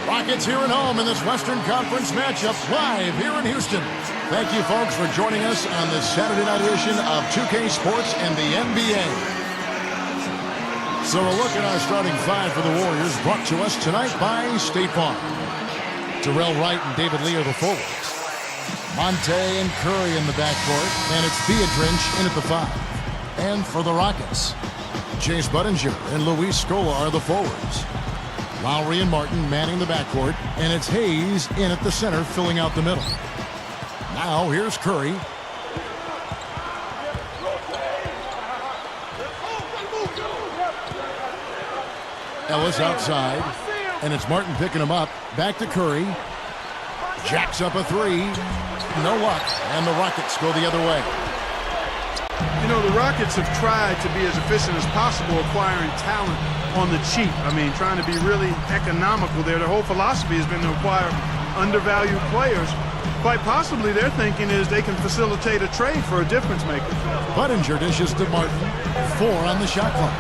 Rockets here at home in this Western Conference matchup live here in Houston. Thank you, folks, for joining us on this Saturday night edition of 2K Sports and the NBA. So a look at our starting five for the Warriors, brought to us tonight by State Farm. Terrell Wright and David Lee are the forwards. Monte and Curry in the backcourt, and it's Beatrice in at the 5. And for the Rockets, Chase Budinger and Luis Scola are the forwards. Lowry and Martin manning the backcourt, and it's Hayes in at the center, filling out the middle. Now here's Curry. Ellis outside, and it's Martin picking him up. Back to Curry. Jacks up a 3. No luck, and the Rockets go the other way. You know, the Rockets have tried to be as efficient as possible acquiring talent on the cheap. I mean, trying to be really economical there. Their whole philosophy has been to acquire undervalued players. Quite possibly their thinking is they can facilitate a trade for a difference maker. Budinger dishes to Martin. 4 on the shot clock.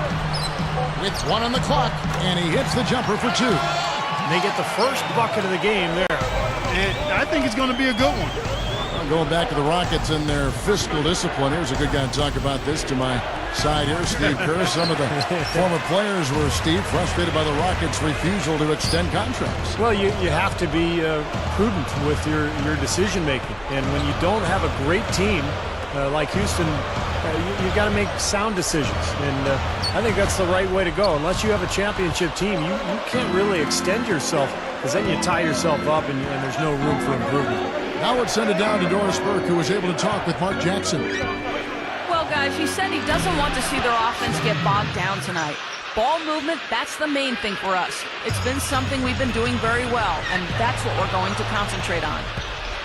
With 1 on the clock, and he hits the jumper for 2. They get the first bucket of the game there. And I think it's going to be a good one. Going back to the Rockets and their fiscal discipline. Here's a good guy to talk about this to my side here, Steve Kerr. Some of the former players were, Steve, frustrated by the Rockets' refusal to extend contracts. Well, you have to be prudent with your decision making. And when you don't have a great team like Houston, you got to make sound decisions. And I think that's the right way to go. Unless you have a championship team, you can't really extend yourself, because then you tie yourself up and there's no room for improvement. Now let's send it down to Doris Burke, who was able to talk with Mark Jackson. Well, guys, he said he doesn't want to see their offense get bogged down tonight. Ball movement, that's the main thing for us. It's been something we've been doing very well, and that's what we're going to concentrate on.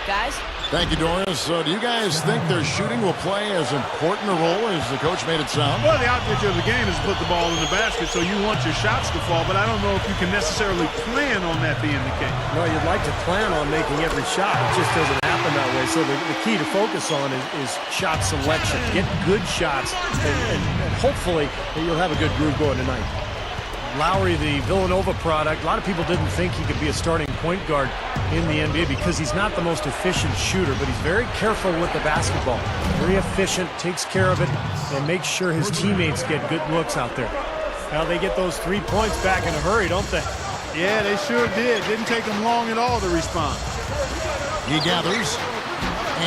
Guys? Thank you, Doris. Do you guys think their shooting will play as important a role as the coach made it sound? Well, the object of the game is to put the ball in the basket, so you want your shots to fall, but I don't know if you can necessarily plan on that being the case. No, you'd like to plan on making every shot. It just doesn't happen that way. So the key to focus on is shot selection. Get good shots, and hopefully you'll have a good groove going tonight. Lowry, the Villanova product, a lot of people didn't think he could be a starting point guard in the NBA because he's not the most efficient shooter, but he's very careful with the basketball. Very efficient, takes care of it, and makes sure his teammates get good looks out there. Now they get those 3 points back in a hurry, don't they? Yeah, they sure did. Didn't take them long at all to respond. He gathers,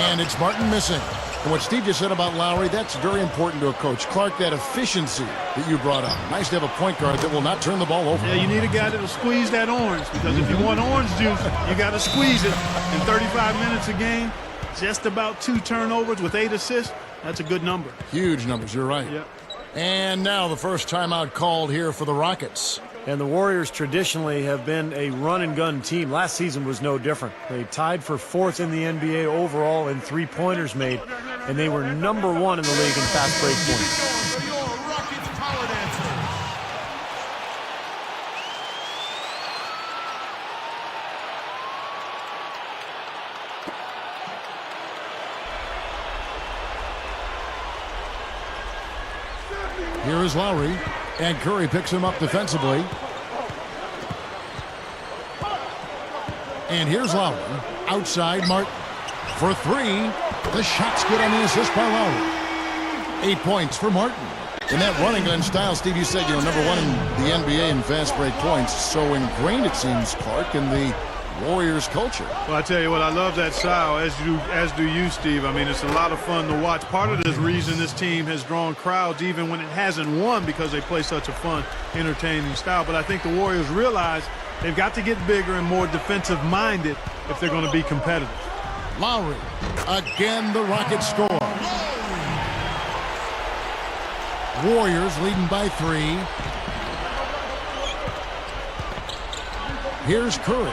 and it's Martin missing. And what Steve just said about Lowry, that's very important to a coach. Clark, that efficiency that you brought up. Nice to have a point guard that will not turn the ball over. Yeah, you need a guy that'll squeeze that orange, because if you want orange juice, you got to squeeze it. In 35 minutes a game, just about 2 turnovers with 8 assists. That's a good number. Huge numbers, you're right. Yep. And now the first timeout called here for the Rockets. And the Warriors traditionally have been a run-and-gun team. Last season was no different. They tied for 4th in the NBA overall in three-pointers made, and they were #1 in the league in fast break points. Here is Lowry, and Curry picks him up defensively. And here's Lowry, outside Martin for 3. The shot's good on the assist by Lowry. 8 points for Martin. In that running gun style, Steve, you said, #1 in the NBA in fast break points. So ingrained, it seems, Clark, in the Warriors culture. Well, I tell you what, I love that style, as do you, Steve. I mean, it's a lot of fun to watch. Part of the reason this team has drawn crowds even when it hasn't won, because they play such a fun, entertaining style. But I think the Warriors realize they've got to get bigger and more defensive-minded if they're going to be competitive. Lowry, again the Rockets score. Warriors leading by 3. Here's Curry.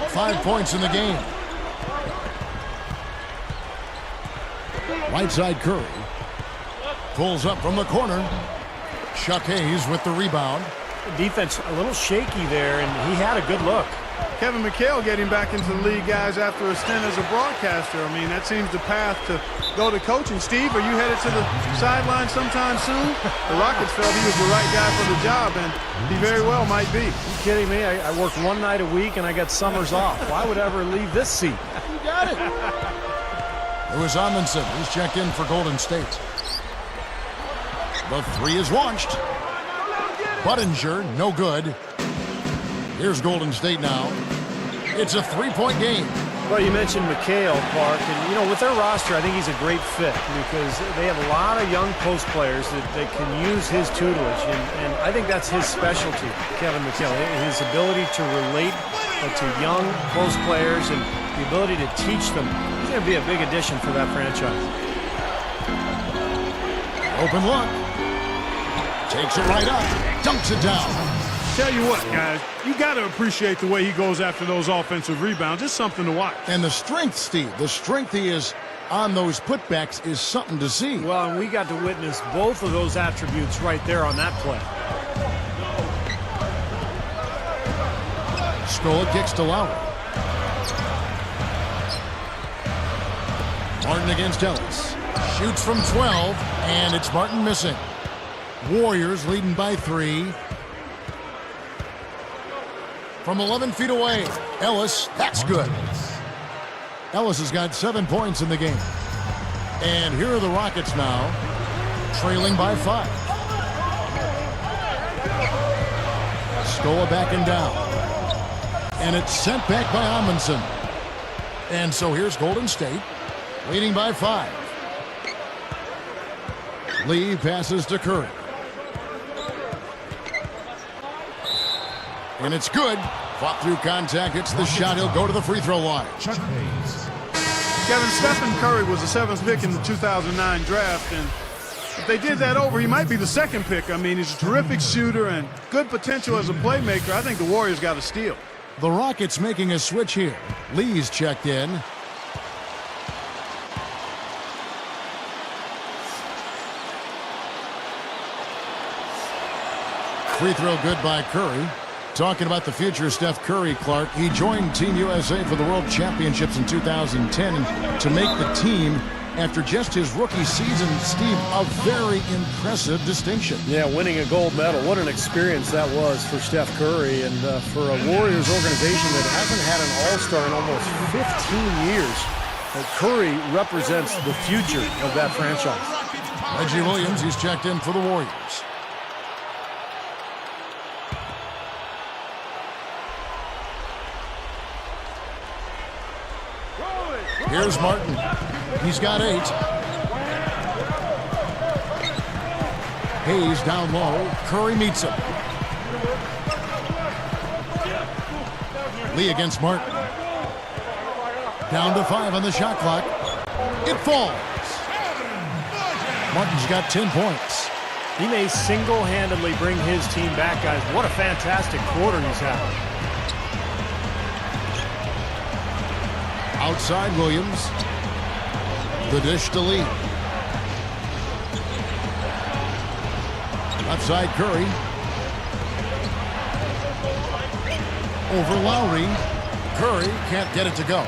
5 points in the game. Right side Curry. pulls up from the corner. Chuck Hayes with the rebound. Defense a little shaky there, and he had a good look. Kevin McHale getting back into the league, guys, after a stint as a broadcaster. I mean, that seems the path to go to coaching. Steve, are you headed to the sideline sometime soon? The Rockets felt he was the right guy for the job, and he very well might be. You kidding me? I work one night a week, and I got summers off. Why would I ever leave this seat? You got it. It was Amundsen. He's checked in for Golden State. The three is launched. Budinger, no good. Here's Golden State now. It's a three-point game. Well, you mentioned McHale, Clark, and, you know, with their roster, I think he's a great fit because they have a lot of young post players that can use his tutelage, and I think that's his specialty, Kevin McHale, his ability to relate to young post players and the ability to teach them. He's going to be a big addition for that franchise. Open look. Takes it right up. Dunks it down. Tell you what, guys, you got to appreciate the way he goes after those offensive rebounds. It's something to watch. And the strength, Steve, the strength he is on those putbacks is something to see. Well, and we got to witness both of those attributes right there on that play. Scola kicks to Lowry. Martin against Ellis. Shoots from 12, and it's Martin missing. Warriors leading by 3. From 11 feet away, Ellis, that's good. Ellis has got 7 points in the game. And here are the Rockets now, trailing by 5. Scola backing down. And it's sent back by Amundsen. And so here's Golden State, leading by 5. Lee passes to Curry. And it's good. Fought through contact. It's the shot. He'll go to the free throw line. Kevin, Stephen Curry was the 7th pick in the 2009 draft, and if they did that over, he might be the 2nd pick. I mean, he's a terrific shooter and good potential as a playmaker. I think the Warriors got a steal. The Rockets making a switch here. Lee's checked in. Free throw good by Curry. Talking about the future of Steph Curry, Clark. He joined Team USA for the World Championships in 2010. And to make the team after just his rookie season, Steve, a very impressive distinction. Yeah, winning a gold medal. What an experience that was for Steph Curry and for a Warriors organization that hasn't had an all-star in almost 15 years. Curry represents the future of that franchise. Reggie Williams, he's checked in for the Warriors. Here's Martin. He's got 8. Hayes down low. Curry meets him. Lee against Martin. Down to 5 on the shot clock. It falls. Martin's got 10 points. He may single-handedly bring his team back, guys. What a fantastic quarter he's having. Outside Williams. The dish to Lee. Left side Curry. Over Lowry. Curry can't get it to go.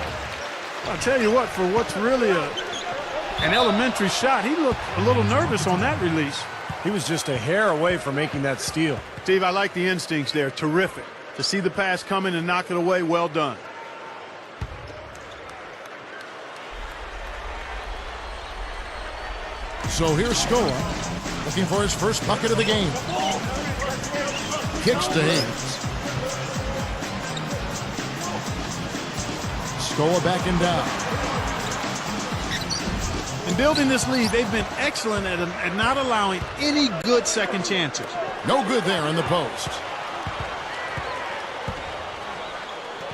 I'll tell you what, for what's really an elementary shot, he looked a little nervous on that release. He was just a hair away from making that steal. Steve, I like the instincts there. Terrific. To see the pass come in and knock it away, well done. So here's Scola, looking for his first bucket of the game. Kicks to Hayes. Scola backing down. In building this lead, they've been excellent at not allowing any good second chances. No good there in the post.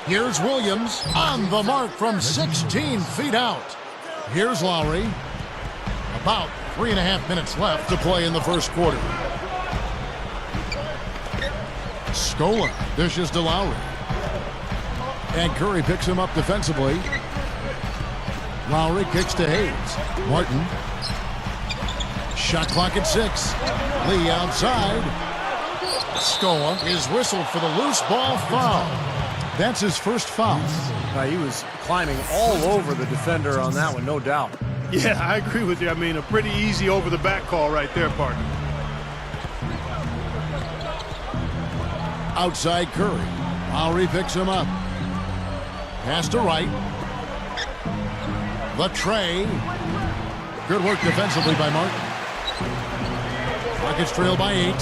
Here's Williams on the mark from 16 feet out. Here's Lowry. About 3.5 minutes left to play in the first quarter. Scola dishes to Lowry. And Curry picks him up defensively. Lowry kicks to Hayes. Martin. Shot clock at 6. Lee outside. Stoa is whistled for the loose ball foul. That's his first foul. He was climbing all over the defender on that one, no doubt. Yeah, I agree with you. I mean, a pretty easy over-the-back call right there, partner. Outside Curry. Lowry picks him up. Pass to Wright. The tray. Good work defensively by Martin. Rockets trail by 8.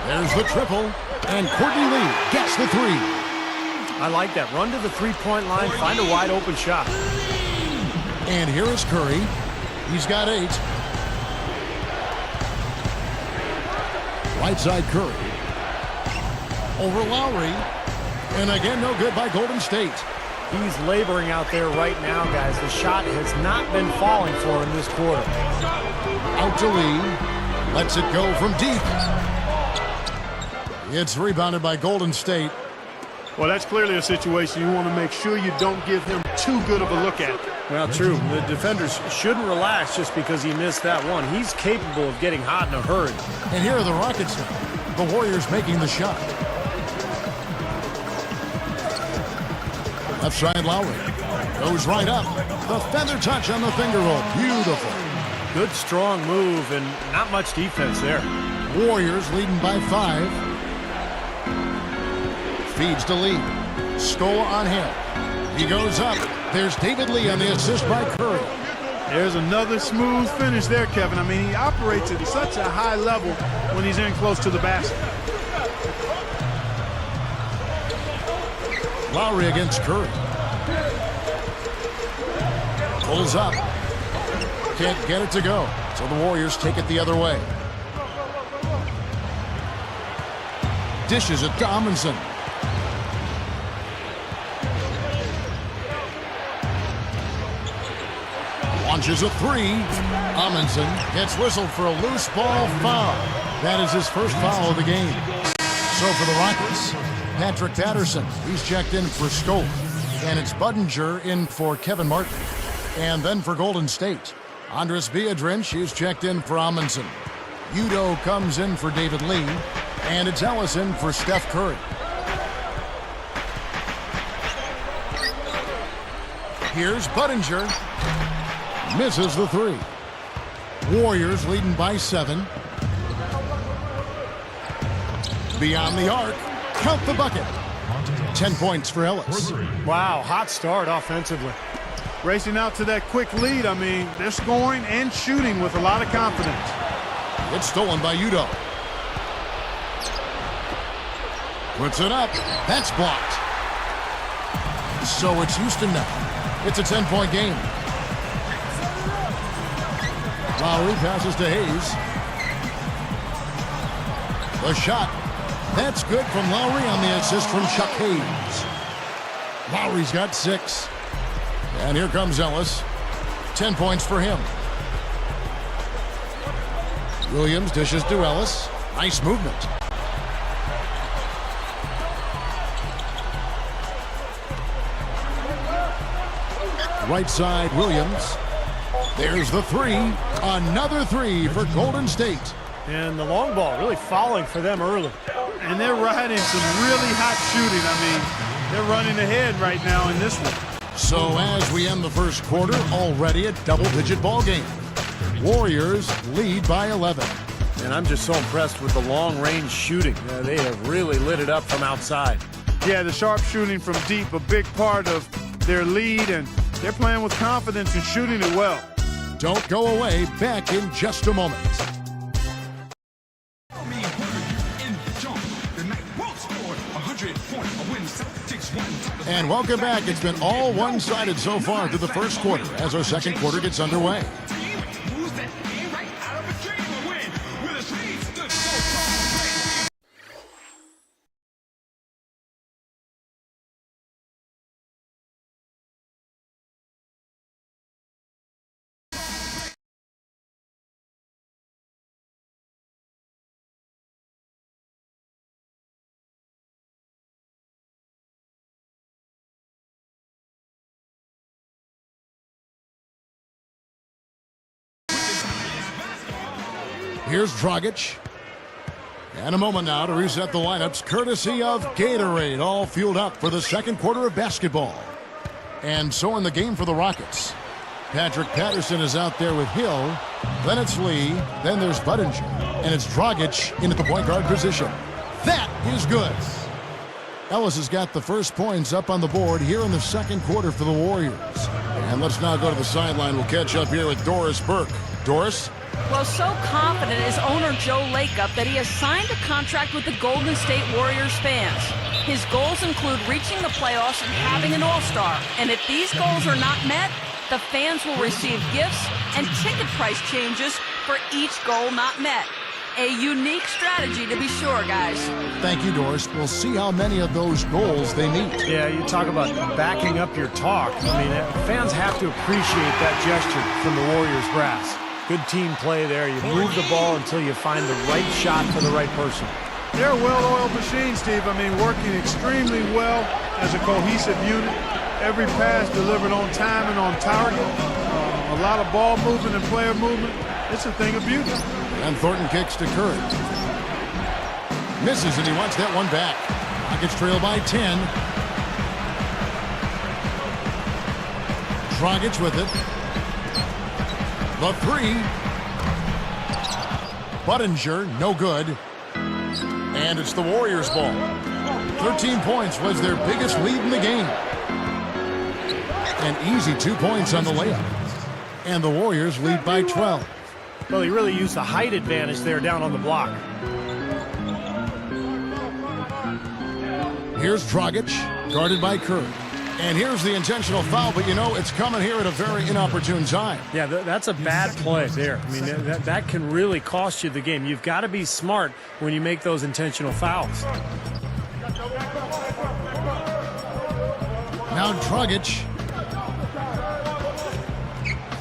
There's the triple. And Courtney Lee gets the 3. I like that. Run to the three-point line, find a wide open shot. And here is Curry. He's got 8. Right side Curry. Over Lowry. And again, no good by Golden State. He's laboring out there right now, guys. The shot has not been falling for him this quarter. Out to Lee. Lets it go from deep. It's rebounded by Golden State. Well, that's clearly a situation you want to make sure you don't give him too good of a look at. Well, true. The defenders shouldn't relax just because he missed that one. He's capable of getting hot in a hurry. And here are the Rockets now. The Warriors making the shot. Left side Lowry. Goes right up. The feather touch on the finger roll. Beautiful. Good, strong move and not much defense there. Warriors leading by 5. Feeds to Lee. Stoa on him. He goes up. There's David Lee on the assist by Curry. There's another smooth finish there, Kevin. I mean, he operates at such a high level when he's in close to the basket. Lowry against Curry. Pulls up. Can't get it to go. So the Warriors take it the other way. Dishes it to Amundsen. Launches a 3. Amundsen gets whistled for a loose ball foul. That is his first foul of the game. So for the Rockets, Patrick Patterson, he's checked in for Stoll. And it's Budinger in for Kevin Martin. And then for Golden State, Andres Biedrins, he's checked in for Amundsen. Udo comes in for David Lee. And it's Ellison for Steph Curry. Here's Budinger. Misses the 3. Warriors leading by 7. Beyond the arc. Count the bucket. 10 points for Ellis. Wow, hot start offensively. Racing out to that quick lead. I mean, they're scoring and shooting with a lot of confidence. It's stolen by Udo. Puts it up. That's blocked. So it's Houston now. It's a 10-point game. Lowry passes to Hayes. The shot. That's good from Lowry on the assist from Chuck Hayes. Lowry's got 6. And here comes Ellis. 10 points for him. Williams dishes to Ellis. Nice movement. Right side, Williams. There's the 3. Another 3 for Golden State. And the long ball really falling for them early. And they're riding some really hot shooting. I mean, they're running ahead right now in this one. So as we end the first quarter, already a double-digit ball game. Warriors lead by 11. And I'm just so impressed with the long-range shooting. They have really lit it up from outside. Yeah, the sharp shooting from deep, a big part of their lead, and they're playing with confidence and shooting it well. Don't go away. Back in just a moment. And welcome back. It's been all one-sided so far through the first quarter as our second quarter gets underway. Here's Dragic. And a moment now to reset the lineups, courtesy of Gatorade, all fueled up for the second quarter of basketball. And so in the game for the Rockets, Patrick Patterson is out there with Hill, then it's Lee, then there's Budinger, and it's Dragic in at the point guard position. That is good. Ellis has got the first points up on the board here in the second quarter for the Warriors. And let's now go to the sideline. We'll catch up here with Doris Burke. Doris? Well, so confident is owner Joe Lakeup that he has signed a contract with the Golden State Warriors fans. His goals include reaching the playoffs and having an all-star. And if these goals are not met, the fans will receive gifts and ticket price changes for each goal not met. A unique strategy to be sure, guys. Thank you, Doris. We'll see how many of those goals they meet. Yeah, you talk about backing up your talk. I mean, fans have to appreciate that gesture from the Warriors brass. Good team play there. You move the ball until you find the right shot for the right person. They're a well-oiled machine, Steve. I mean, working extremely well as a cohesive unit. Every pass delivered on time and on target. A lot of ball movement and player movement. It's a thing of beauty. And Thornton kicks to Curry. Misses, and he wants that one back. Rockets trail by 10. Dragic with it. The three. Budinger, no good. And it's the Warriors' ball. 13 points was their biggest lead in the game. An easy 2 points on the layup. And the Warriors lead by 12. Well, he really used the height advantage there down on the block. Here's Dragic, guarded by Curry. And here's the intentional foul, but you know, it's coming here at a very inopportune time. Yeah, that's a bad play there. I mean, that can really cost you the game. You've got to be smart when you make those intentional fouls. Now Dragic.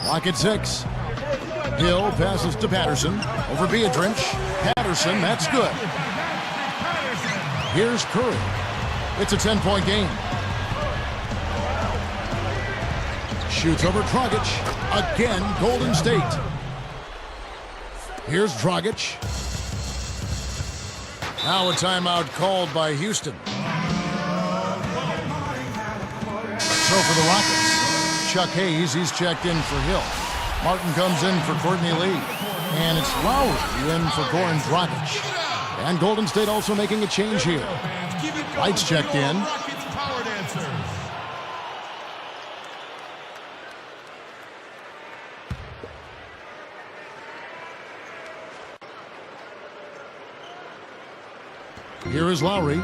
Clock at 6. Hill passes to Patterson. Over Beadrich. Patterson, that's good. Here's Curry. It's a 10-point game. Shoots over Dragic. Again, Golden State. Here's Dragic. Now a timeout called by Houston. So for the Rockets, Chuck Hayes, he's checked in for Hill. Martin comes in for Courtney Lee. And it's Lowry in for Goran Dragic. And Golden State also making a change here. Lights checked in. Here is Lowry.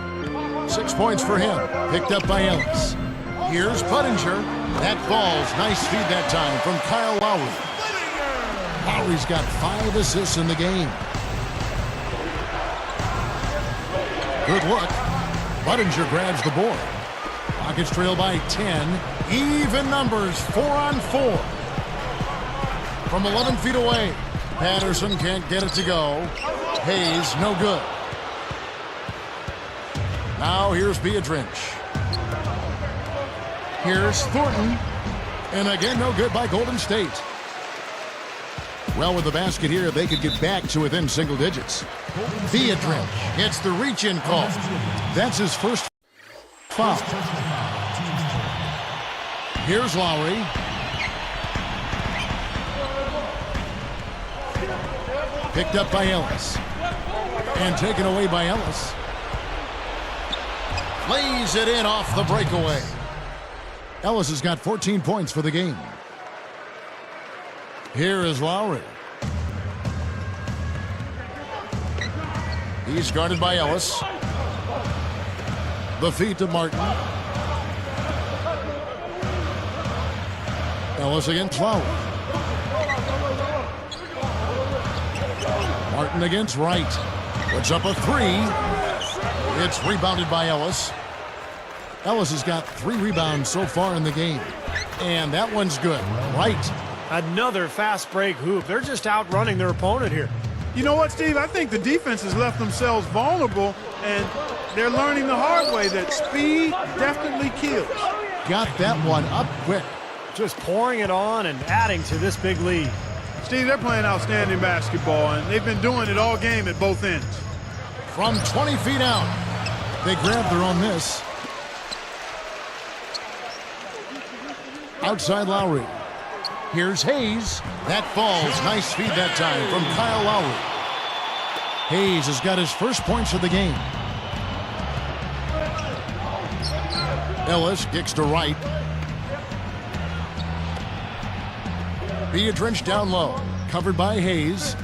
6 points for him. Picked up by Ellis. Here's Budinger. That falls. Nice feed that time from Kyle Lowry. Lowry's got 5 assists in the game. Good look. Budinger grabs the board. Rockets trail by 10. Even numbers, 4 on 4. From 11 feet away. Patterson can't get it to go. Hayes, no good. Now here's Beadrich. Here's Thornton. And again, no good by Golden State. Well, with the basket here, they could get back to within single digits. Beadrich gets the reach-in call. That's his first foul. Here's Lowry. Picked up by Ellis. And taken away by Ellis. Lays it in off the breakaway. Ellis has got 14 points for the game. Here is Lowry. He's guarded by Ellis. The feet to Martin. Ellis against Lowry. Martin against Wright. Puts up a 3. It's rebounded by Ellis. Ellis has got 3 rebounds so far in the game. And that one's good. Right. Another fast break hoop. They're just outrunning their opponent here. You know what, Steve? I think the defense has left themselves vulnerable, and they're learning the hard way that speed definitely kills. Got that one up quick. Just pouring it on and adding to this big lead. Steve, Steve, they're playing outstanding basketball, and they've been doing it all game at both ends. From 20 feet out, they grab their own miss. Outside Lowry. Here's Hayes. That falls. Nice feed that time from Kyle Lowry. Hayes has got his first points of the game. Ellis kicks to right. Beatrice down low. Covered by Hayes.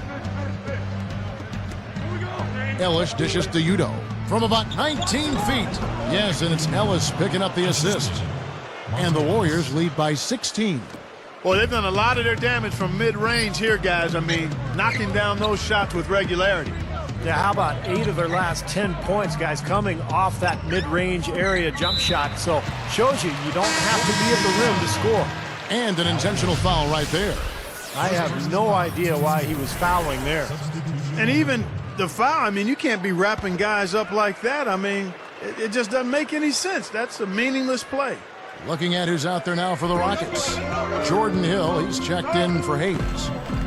Ellis dishes to Udo from about 19 feet. Yes, and it's Ellis picking up the assist. And the Warriors lead by 16. Well, they've done a lot of their damage from mid-range here, guys. I mean, knocking down those shots with regularity. Yeah, how about 8 of their last 10 points, guys, coming off that mid-range area jump shot. So shows you don't have to be at the rim to score. And an intentional foul right there. I have no idea why he was fouling there. And even the foul, I mean, you can't be wrapping guys up like that. I mean, it just doesn't make any sense. That's a meaningless play. Looking at who's out there now for the Rockets. Jordan Hill, he's checked in for Hayes.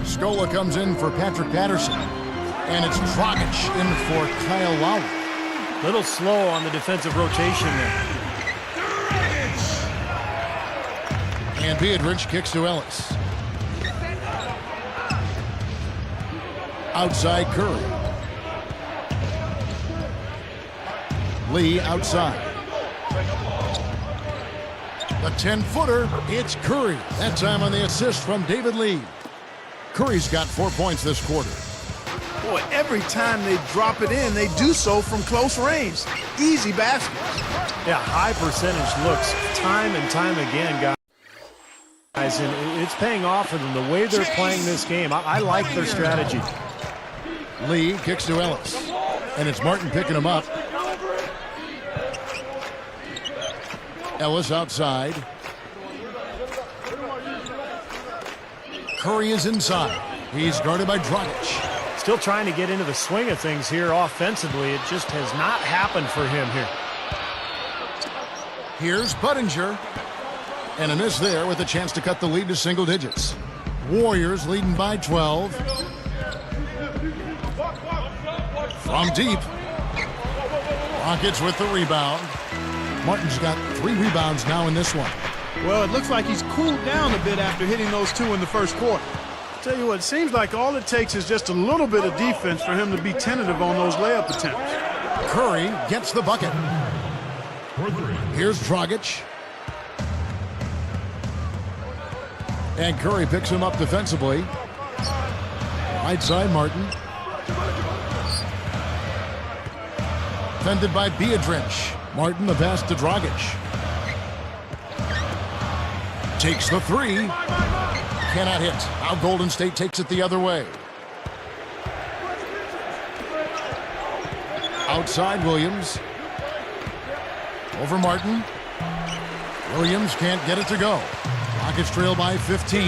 Scola comes in for Patrick Patterson. And it's Dragic in for Kyle Lowry. Little slow on the defensive rotation there. And Beatrice kicks to Ellis. Outside Curry. Lee outside. The 10-footer, it's Curry. That time on the assist from David Lee. Curry's got 4 points this quarter. Boy, every time they drop it in, they do so from close range. Easy baskets. Yeah, high percentage looks time and time again, guys. And it's paying off for them the way they're playing this game. I like their strategy. Lee kicks to Ellis. And it's Martin picking him up. Ellis outside. Curry is inside. He's guarded by Dragic. Still trying to get into the swing of things here offensively. It just has not happened for him here. Here's Budinger. And a miss there with a chance to cut the lead to single digits. Warriors leading by 12. From deep. Rockets with the rebound. Martin's got 3 rebounds now in this one. Well, it looks like he's cooled down a bit after hitting those 2 in the first quarter. Tell you what, it seems like all it takes is just a little bit of defense for him to be tentative on those layup attempts. Curry gets the bucket. Here's Dragic. And Curry picks him up defensively. Right side, Martin. Defended by Beatrice. Martin, the pass to Dragic. Takes the 3. Cannot hit. Now Golden State takes it the other way. Outside Williams. Over Martin. Williams can't get it to go. Rockets trail by 15.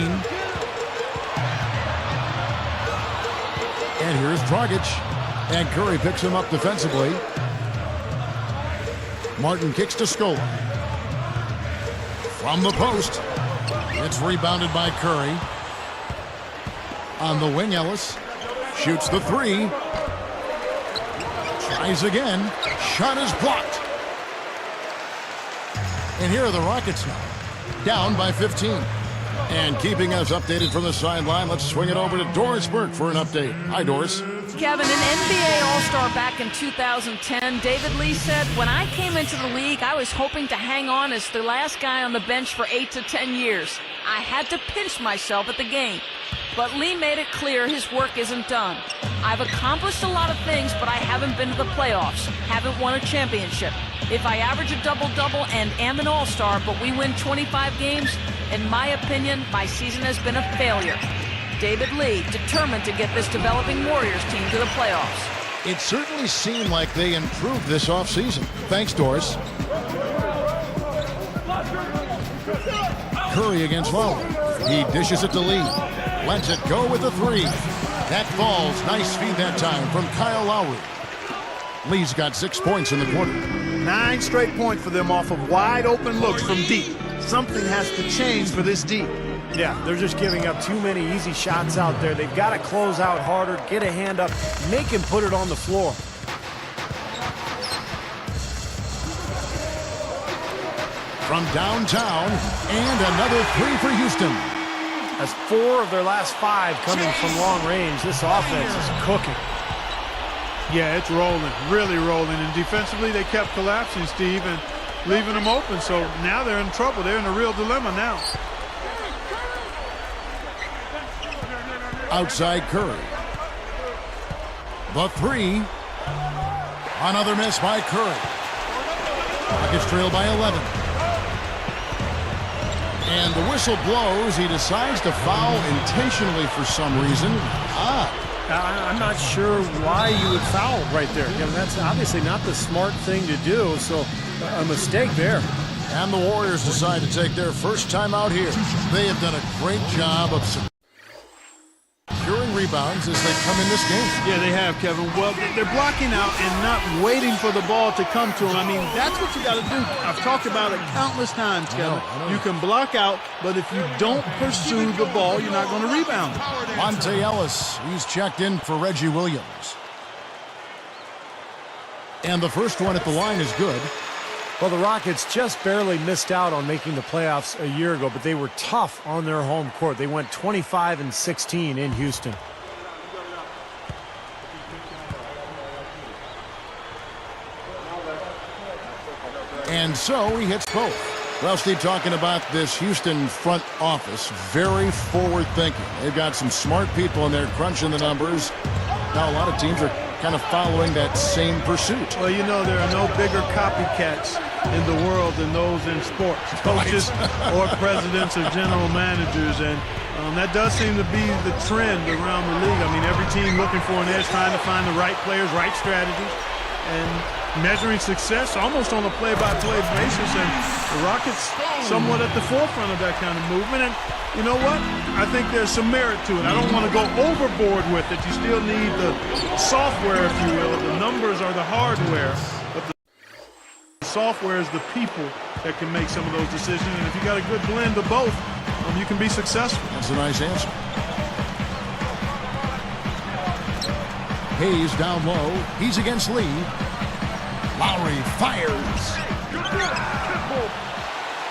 And here's Dragic. And Curry picks him up defensively. Martin kicks to Scola. From the post. It's rebounded by Curry. On the wing, Ellis. Shoots the 3. Tries again. Shot is blocked. And here are the Rockets now. Down by 15. And keeping us updated from the sideline, let's swing it over to Doris Burke for an update. Hi, Doris. Kevin, an NBA All-Star back in 2010, David Lee said, when I came into the league, I was hoping to hang on as the last guy on the bench for 8 to 10 years. I had to pinch myself at the game. But Lee made it clear his work isn't done. I've accomplished a lot of things, but I haven't been to the playoffs, haven't won a championship. If I average a double-double and am an All-Star, but we win 25 games, in my opinion, my season has been a failure. David Lee, determined to get this developing Warriors team to the playoffs. It certainly seemed like they improved this offseason. Thanks, Doris. Curry against Lowry. He dishes it to Lee. Lets it go with the 3. That falls. Nice feed that time from Kyle Lowry. Lee's got 6 points in the quarter. 9 straight points for them off of wide open looks from deep. Something has to change for this deep. Yeah, they're just giving up too many easy shots out there. They've got to close out harder, get a hand up, make him put it on the floor. From downtown, and another three for Houston. That's 4 of their last 5 coming from long range. This offense is cooking. Yeah, it's rolling, really rolling. And defensively, they kept collapsing, Steve, and leaving them open. So now they're in trouble. They're in a real dilemma now. Outside Curry. The 3. Another miss by Curry. Rockets trail by 11. And the whistle blows. He decides to foul intentionally for some reason. I'm not sure why you would foul right there. That's obviously not the smart thing to do, so a mistake there. And the Warriors decide to take their first time out here. They have done a great job of securing rebounds as they come in this game. Yeah, they have, Kevin. Well, they're blocking out and not waiting for the ball to come to them. I mean, that's what you got to do. I've talked about it countless times, Kevin. I know. You can block out, but if you don't pursue the ball, you're not going to rebound it. Monte Ellis, he's checked in for Reggie Williams. And the first one at the line is good. Well, the Rockets just barely missed out on making the playoffs a year ago, but they were tough on their home court. They went 25-16 in Houston. And so he hits both. Well, Steve, talking about this Houston front office, very forward-thinking. They've got some smart people in there crunching the numbers. Now, a lot of teams are kind of following that same pursuit. Well, you know, there are no bigger copycats in the world than those in sports, coaches or presidents or general managers, and that does seem to be the trend around the league. I mean, every team looking for an edge, trying to find the right players, right strategies, and measuring success almost on a play-by-play basis, and the Rockets somewhat at the forefront of that kind of movement. And you know what? I think there's some merit to it. I don't want to go overboard with it. You still need the software, if you will. The numbers are the hardware, but the software is the people that can make some of those decisions. And if you got a good blend of both, you can be successful. That's a nice answer. Hayes down low. He's against Lee. Lowry fires.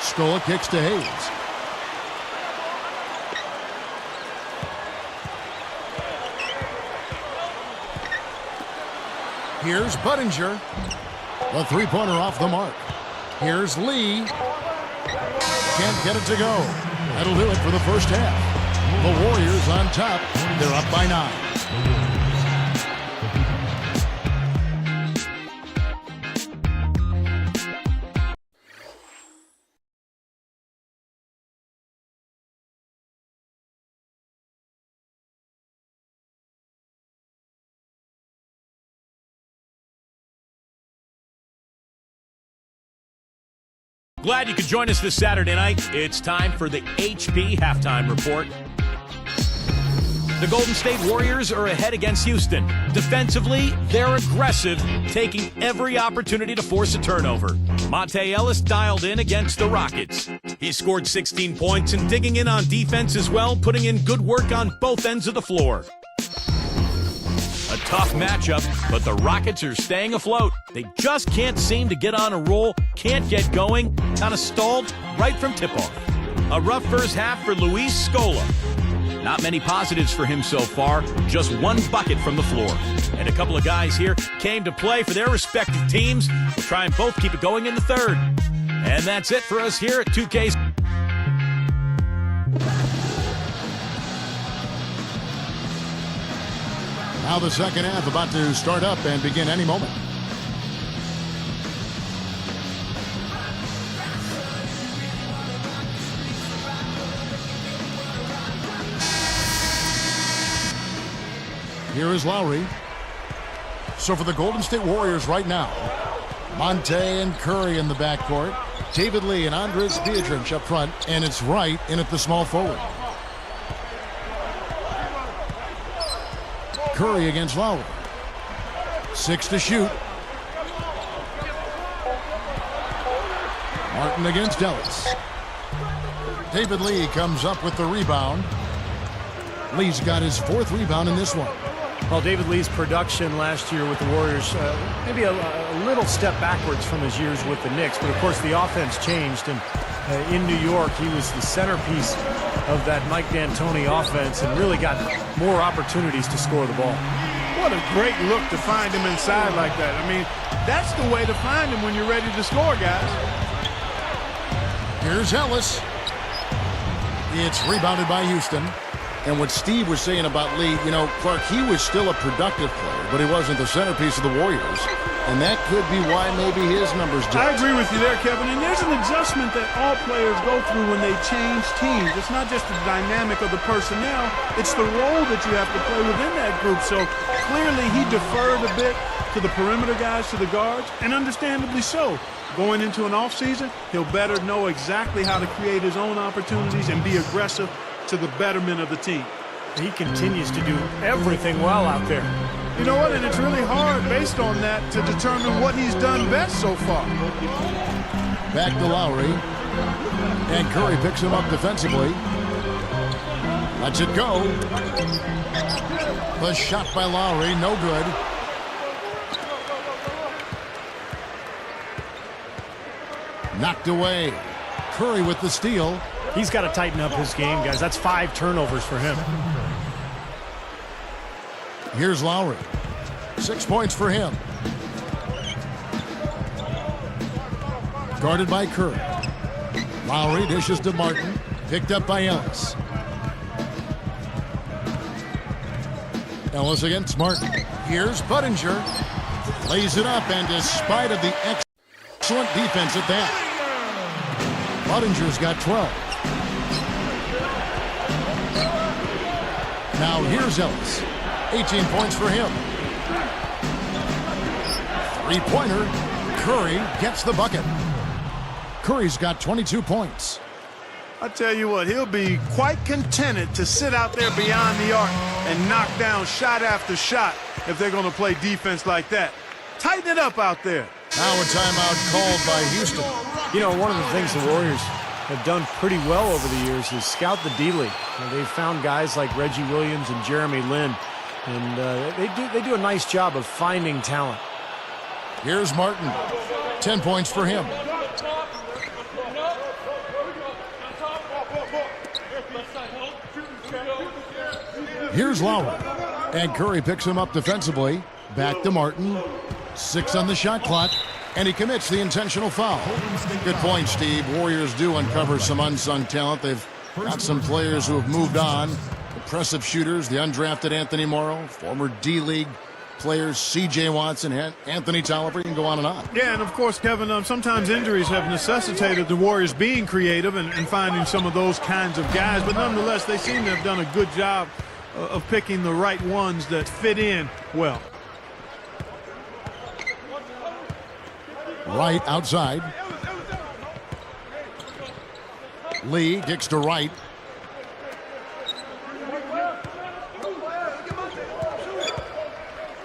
Scola kicks to Hayes. Here's Budinger. The three-pointer off the mark. Here's Lee. Can't get it to go. That'll do it for the first half. The Warriors on top. They're up by 9. Glad you could join us this Saturday night. It's time for the HP Halftime Report. The Golden State Warriors are ahead against Houston. Defensively, they're aggressive, taking every opportunity to force a turnover. Monte Ellis dialed in against the Rockets. He scored 16 points and digging in on defense as well, putting in good work on both ends of the floor. A tough matchup, but the Rockets are staying afloat. They just can't seem to get on a roll, can't get going, kind of stalled right from tip-off. A rough first half for Luis Scola. Not many positives for him so far, just 1 bucket from the floor. And a couple of guys here came to play for their respective teams. We'll try and both keep it going in the third. And that's it for us here at 2K's. Now the second half about to start up and begin any moment. Here is Lowry. So for the Golden State Warriors right now, Monte and Curry in the backcourt, David Lee and Andres Biedrins up front, and it's Wright in at the small forward. Curry against Lowry. 6 to shoot. Martin against Ellis. David Lee comes up with the rebound. Lee's got his 4th rebound in this one. Well, David Lee's production last year with the Warriors, maybe a little step backwards from his years with the Knicks, but of course the offense changed, and in New York he was the centerpiece of that Mike D'Antoni offense and really got more opportunities to score the ball. What a great look to find him inside like that. I mean, that's the way to find him when you're ready to score, guys. Here's Ellis. It's rebounded by Houston. And what Steve was saying about Lee, you know, Clark, he was still a productive player, but he wasn't the centerpiece of the Warriors. And that could be why maybe his numbers dipped. I agree with you there, Kevin. And there's an adjustment that all players go through when they change teams. It's not just the dynamic of the personnel. It's the role that you have to play within that group. So clearly he deferred a bit to the perimeter guys, to the guards, and understandably so. Going into an offseason, he'll better know exactly how to create his own opportunities and be aggressive to the betterment of the team. He continues to do everything well out there. You know what? And it's really hard based on that to determine what he's done best so far. Back to Lowry. And Curry picks him up defensively. Lets it go. The shot by Lowry, no good. Knocked away. Curry with the steal. He's got to tighten up his game, guys. That's 5 turnovers for him. Here's Lowry. 6 points for him. Guarded by Curry. Lowry dishes to Martin. Picked up by Ellis. Ellis against Martin. Here's Budinger. Lays it up, and despite of the excellent defense at that, Budinger's got 12. Now here's Ellis. 18 points for him. 3-pointer. Curry gets the bucket. Curry's got 22 points. I tell you what, he'll be quite contented to sit out there beyond the arc and knock down shot after shot if they're going to play defense like that. Tighten it up out there. Now a timeout called by Houston. You know, one of the things the Warriors have done pretty well over the years is scout the D-League. They've found guys like Reggie Williams and Jeremy Lin, and they do a nice job of finding talent. Here's Martin. 10 points for him. Here's Lowry. And Curry picks him up defensively. Back to Martin. 6 on the shot clock. And he commits the intentional foul. Good point, Steve. Warriors do uncover some unsung talent. They've got some players who have moved on. Impressive shooters, the undrafted Anthony Morrow, former D-League players, C.J. Watson, Anthony Tolliver. You can go on and on. Yeah, and of course, Kevin, sometimes injuries have necessitated the Warriors being creative and finding some of those kinds of guys. But nonetheless, they seem to have done a good job of picking the right ones that fit in well. Wright outside. Lee kicks to Wright.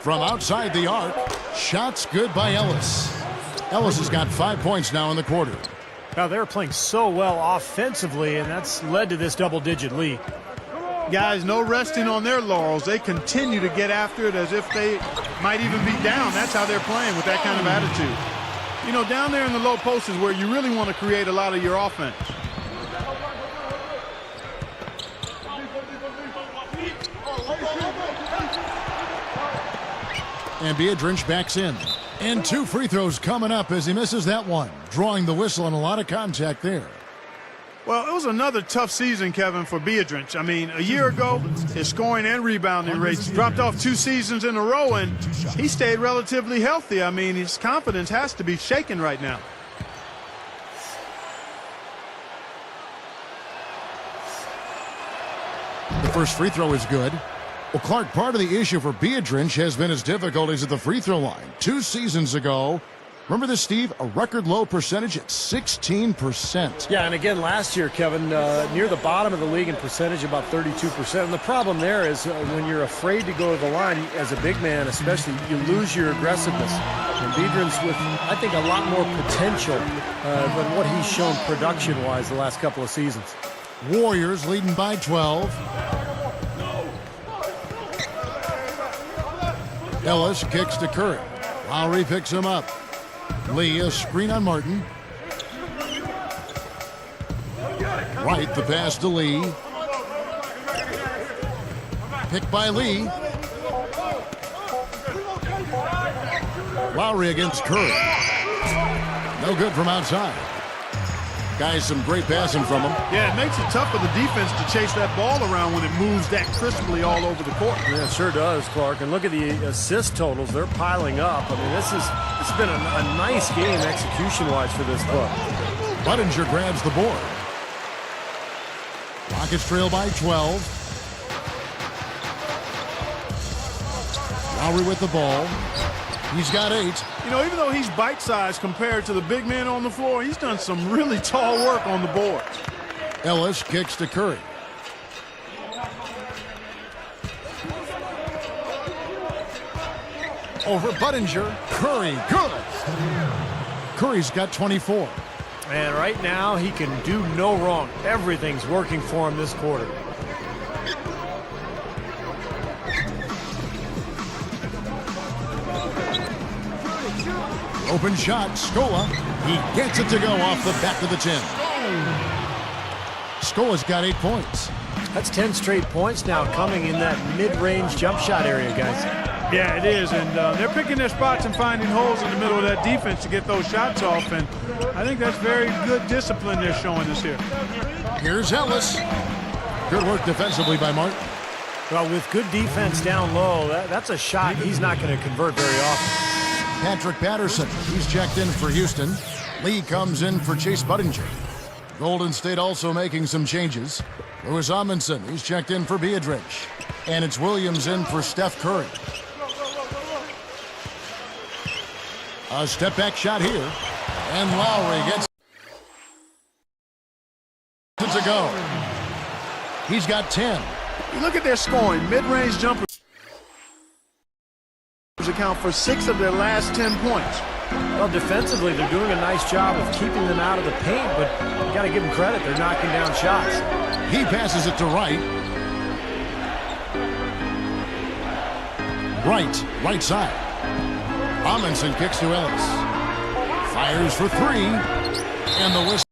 From outside the arc, shots good by Ellis. Ellis has got 5 points now in the quarter. Now they're playing so well offensively, and that's led to this double-digit lead. Guys, no resting on their laurels. They continue to get after it as if they might even be down. That's how they're playing, with that kind of attitude. You know, down there in the low post is where you really want to create a lot of your offense. And Biedrins backs in. And 2 free throws coming up as he misses that one. Drawing the whistle and a lot of contact there. Well, it was another tough season, Kevin, for Biedrins. I mean, a year ago, his scoring and rebounding rates dropped off 2 seasons in a row, and he stayed relatively healthy. I mean, his confidence has to be shaken right now. The first free throw is good. Well, Clark, part of the issue for Biedrins has been his difficulties at the free throw line. 2 seasons ago, remember this, Steve? A record low percentage at 16%. Yeah, and again, last year, Kevin, near the bottom of the league in percentage, about 32%. And the problem there is when you're afraid to go to the line, as a big man especially, you lose your aggressiveness. And Biedrins with, I think, a lot more potential than what he's shown production-wise the last couple of seasons. Warriors leading by 12. Ellis kicks to Curry. Lowry picks him up. Lee, a screen on Martin. Wright, the pass to Lee. Picked by Lee. Lowry against Curry. No good from outside. Guys, some great passing from him. Yeah, it makes it tough for the defense to chase that ball around when it moves that crisply all over the court. Yeah, it sure does, Clark. And look at the assist totals. They're piling up. I mean, this has been a nice game execution-wise for this club. Budinger grabs the board. Rockets trail by 12. Lowry with the ball. He's got 8. You know, even though he's bite-sized compared to the big men on the floor, he's done some really tall work on the board. Ellis kicks to Curry. Over Budinger. Curry, good. Curry's got 24. And right now, he can do no wrong. Everything's working for him this quarter. Open shot, Scola. He gets it to go off the back of the 10. Scola's got 8 points. That's 10 straight points now coming in that mid-range jump shot area, guys. Yeah, it is, and they're picking their spots and finding holes in the middle of that defense to get those shots off, and I think that's very good discipline they're showing us here. Here's Ellis. Good work defensively by Martin. Well, with good defense down low, that's a shot he's not going to convert very often. Patrick Patterson, he's checked in for Houston. Lee comes in for Chase Budinger. Golden State also making some changes. Louis Amundsen, he's checked in for Beadrich. And it's Williams in for Steph Curry. A step-back shot here. And Lowry gets it to go. He's got 10. You look at their scoring. Mid-range jumpers account for 6 of their last 10 points. Well, defensively, they're doing a nice job of keeping them out of the paint, but you got to give them credit. They're knocking down shots. He passes it to Wright. Right side. Amundsen kicks to Ellis. Fires for 3. And the whistle.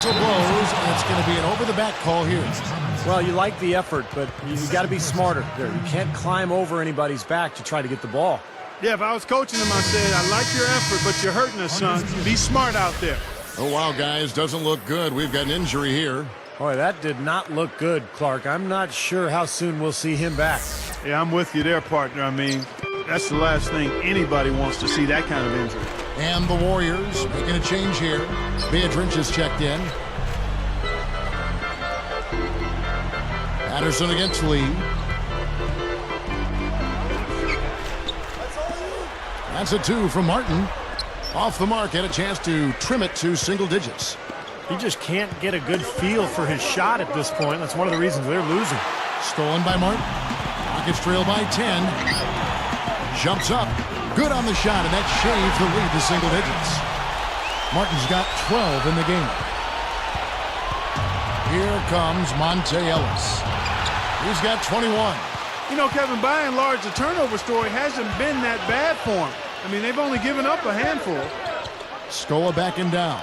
Blows, and it's going to be an over-the-back call here. Well, you like the effort, but you got to be smarter there. You can't climb over anybody's back to try to get the ball. Yeah, if I was coaching him, I'd say, I like your effort, but you're hurting us, son. Be smart out there. Oh, wow, guys, doesn't look good. We've got an injury here. Boy, that did not look good, Clark. I'm not sure how soon we'll see him back. Yeah, I'm with you there, partner. I mean, that's the last thing anybody wants to see, that kind of injury. And the Warriors making a change here. Beadrich is checked in. Patterson against Lee. That's a 2 from Martin. Off the mark, had a chance to trim it to single digits. He just can't get a good feel for his shot at this point. That's one of the reasons they're losing. Stolen by Martin. Rockets trail by 10. Jumps up. Good on the shot, and that shaves the lead to single digits. Martin's got 12 in the game. Here comes Monte Ellis. He's got 21. You know, Kevin, by and large, the turnover story hasn't been that bad for him. I mean, they've only given up a handful. Scola backing down.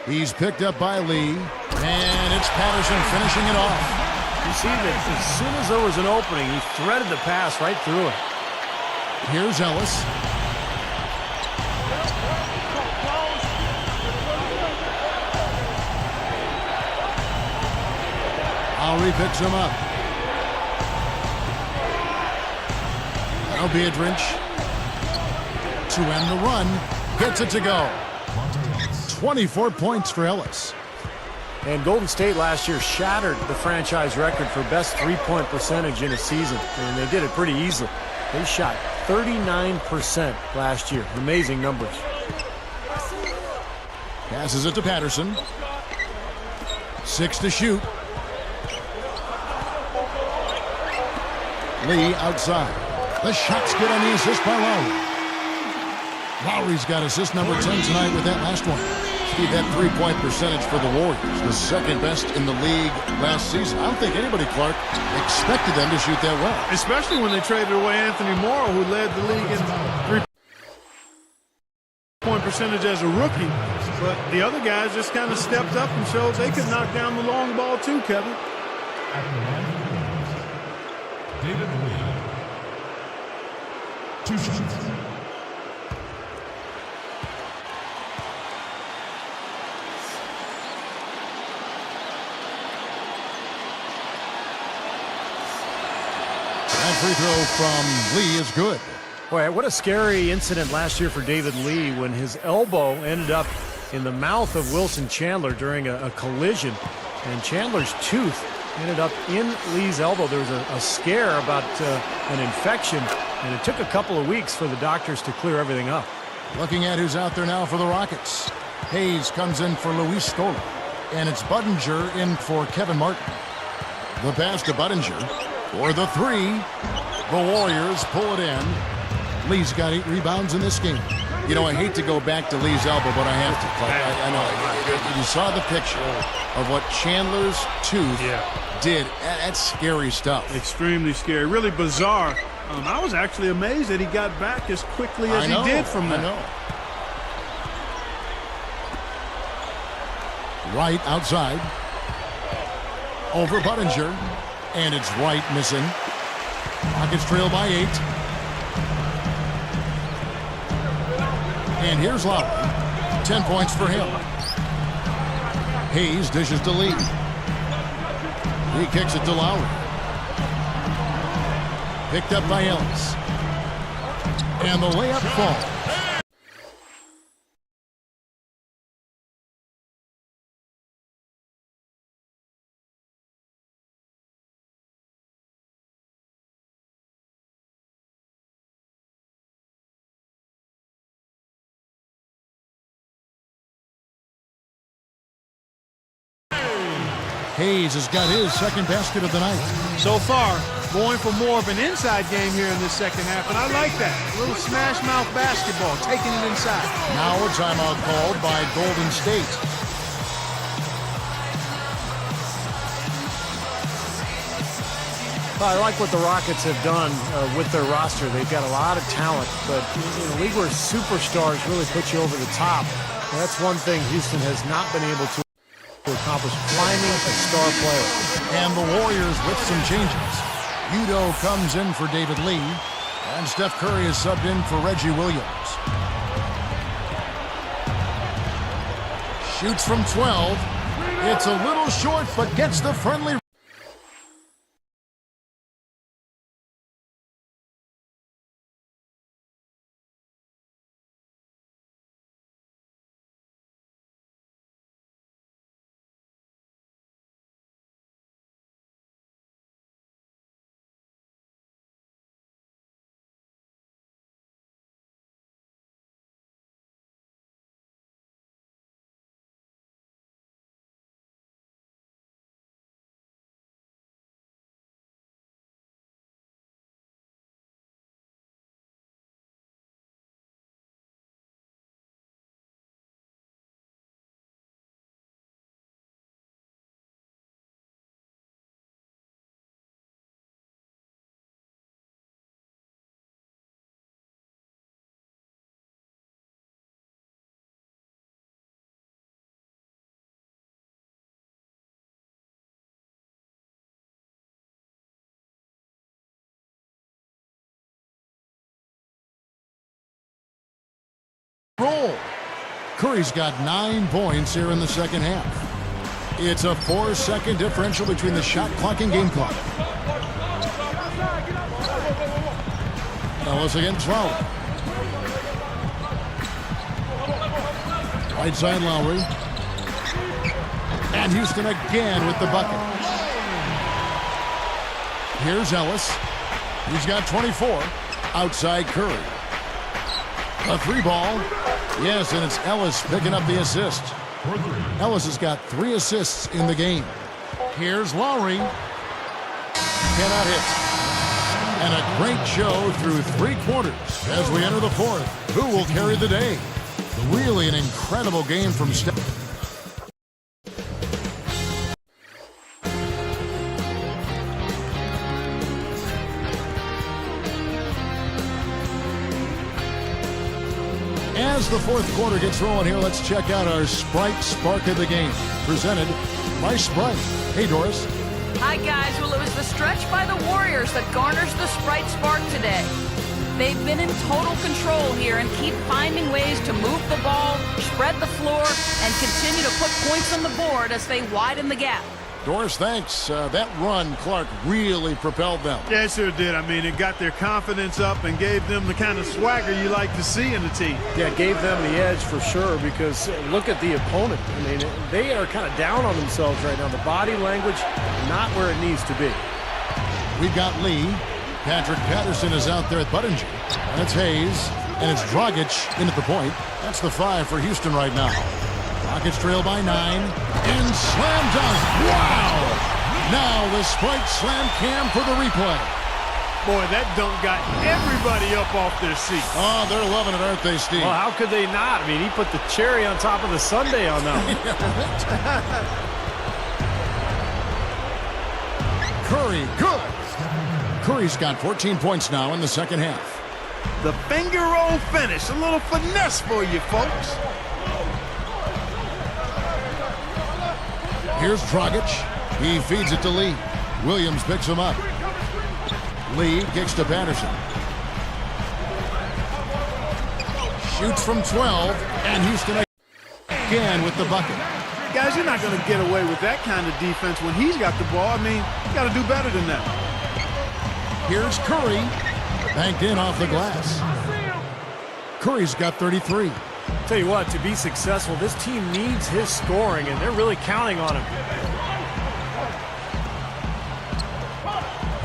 He's picked up by Lee, and it's Patterson finishing it off. You see that as soon as there was an opening, he threaded the pass right through it. Here's Ellis. Lowry picks him up. Now Beadrich to end the run. Gets it to go. 24 points for Ellis. And Golden State last year shattered the franchise record for best three-point percentage in a season, and they did it pretty easily. They shot 39% last year. Amazing numbers. Passes it to Patterson. 6 to shoot. Lee outside. The shot's good on the assist by Lowry. Lowry's got assist number 10 tonight with that last one. Steve, that three-point percentage for the Warriors, the second best in the league last season. I don't think anybody, Clark, expected them to shoot that well. Especially when they traded away Anthony Morrow, who led the league in three-point percentage as a rookie. But the other guys just kind of stepped up and showed they could knock down the long ball too, Kevin. David Lee. 2 shots. Free throw from Lee is good. Boy, what a scary incident last year for David Lee when his elbow ended up in the mouth of Wilson Chandler during a collision. And Chandler's tooth ended up in Lee's elbow. There was a scare about an infection, and it took a couple of weeks for the doctors to clear everything up. Looking at who's out there now for the Rockets. Hayes comes in for Luis Scola, and it's Budinger in for Kevin Martin. The pass to Budinger. For the three, the Warriors pull it in. Lee's got 8 rebounds in this game. You know, I hate to go back to Lee's elbow, but I have to. I know. You saw the picture of what Chandler's tooth did. That's scary stuff. Extremely scary. Really bizarre. I was actually amazed that he got back as quickly as he did from that. I know. Wright outside. Over Budinger. And it's Wright missing. Rockets trail by 8. And here's Lowry. 10 points for him. Hayes dishes to Lee. He kicks it to Lowry. Picked up by Ellis. And the layup falls. Hayes has got his second basket of the night. So far, going for more of an inside game here in this second half, and I like that. A little smash mouth basketball, taking it inside. Now a timeout called by Golden State. Well, I like what the Rockets have done with their roster. They've got a lot of talent, but in a league where superstars really put you over the top, that's one thing Houston has not been able to accomplish, climbing a star player. And the Warriors with some changes. Udo comes in for David Lee, and Steph Curry is subbed in for Reggie Williams. Shoots from 12. It's a little short, but gets the friendly. Roll. Curry's got 9 points here in the second half. It's a 4-second differential between the shot clock and game clock. Ellis against Lowry. Right side Lowry. And Houston again with the bucket. Here's Ellis. He's got 24. Outside Curry. A 3 ball. Yes, and it's Ellis picking up the assist. Ellis has got 3 assists in the game. Here's Lowry. Cannot hit. And a great show through 3 quarters as we enter the 4th. Who will carry the day? Really an incredible game from Steph. As the 4th quarter gets rolling here, let's check out our Sprite Spark of the Game, presented by Sprite. Hey, Doris. Hi, guys. Well, it was the stretch by the Warriors that garners the Sprite Spark today. They've been in total control here and keep finding ways to move the ball, spread the floor, and continue to put points on the board as they widen the gap. Doris, thanks. That run, Clark, really propelled them. Yeah, it sure did. I mean, it got their confidence up and gave them the kind of swagger you like to see in the team. Yeah, gave them the edge for sure, because look at the opponent. I mean, they are kind of down on themselves right now. The body language, not where it needs to be. We've got Lee. Patrick Patterson is out there at Buttinger. And it's Hayes. And it's Dragic in at the point. That's the 5 for Houston right now. Rockets trail by 9. And slam dunk. Wow! Now the Sprite Slam Cam for the replay. Boy, that dunk got everybody up off their seat. Oh, they're loving it, aren't they, Steve? Well, how could they not? I mean, he put the cherry on top of the sundae on that one. Curry, good. Curry's got 14 points now in the second half. The finger roll finish. A little finesse for you, folks. Here's Dragic. He feeds it to Lee. Williams picks him up. Lee kicks to Patterson. Shoots from 12. And Houston again with the bucket. Guys, you're not going to get away with that kind of defense when he's got the ball. I mean, you got to do better than that. Here's Curry. Banked in off the glass. Curry's got 33. Tell you what, to be successful, this team needs his scoring, and they're really counting on him.